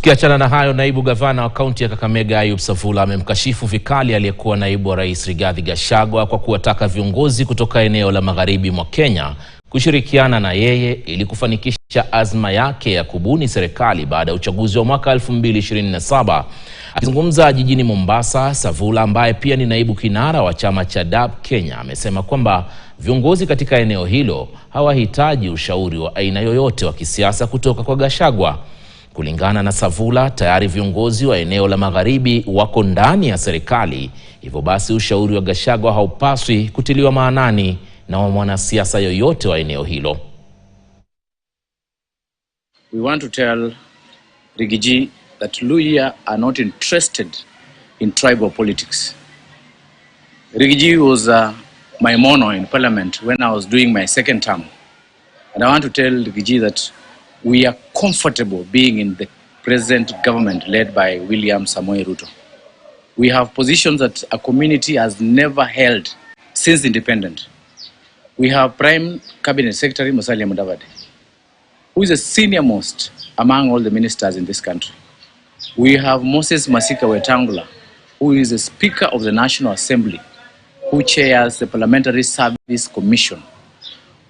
Tukiachana na hayo, naibu gavana wa kaunti ya Kakamega Ayub Savula amemkashifu vikali aliyekuwa naibu wa rais Rigathi Gachagua kwa kuwataka viongozi kutoka eneo la magharibi mwa Kenya kushirikiana na yeye ili kufanikisha azma yake ya kubuni serikali baada ya uchaguzi wa mwaka 2027. Akizungumza jijini Mombasa, Savula ambaye pia ni naibu kinara wa chama cha DAP Kenya amesema kwamba viongozi katika eneo hilo hawahitaji ushauri wa aina yoyote wa kisiasa kutoka kwa Gachagua. Kulingana na Savula, tayari viongozi wa eneo la magharibi wako ndani ya serikali, hivyo basi ushauri wa Gachagua haupaswi kutiliwa maanani na mwanasiasa yoyote wa eneo hilo. We want to tell Rigathi that Luhya are not interested in tribal politics. Rigathi was my mono in parliament when I was doing my second term. And I want to tell Rigathi that we are comfortable being in the present government led by William Samoei Ruto. We have positions that a community has never held since independence. We have Prime Cabinet Secretary Musalia Mudavadi, who is the senior most among all the ministers in this country. We have Moses Masika Wetangula, who is the Speaker of the National Assembly, who chairs the Parliamentary Service Commission.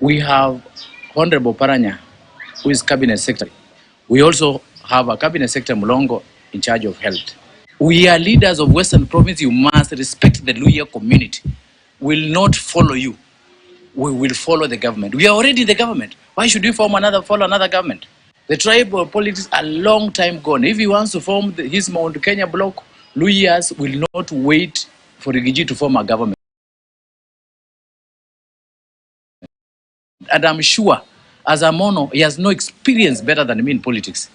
We have Honorable Paranya, who is Cabinet Secretary. We also have a Cabinet Secretary Mulongo in charge of health. We are leaders of Western Province. You must respect the Luhya community. We will not follow you. We will follow the government. We are already the government. Why should we follow another government? The tribal politics are long time gone. If he wants to form his Mount Kenya bloc, Luhyas will not wait for Rigathi to form a government. And I'm sure, as a mono, he has no experience better than me in politics.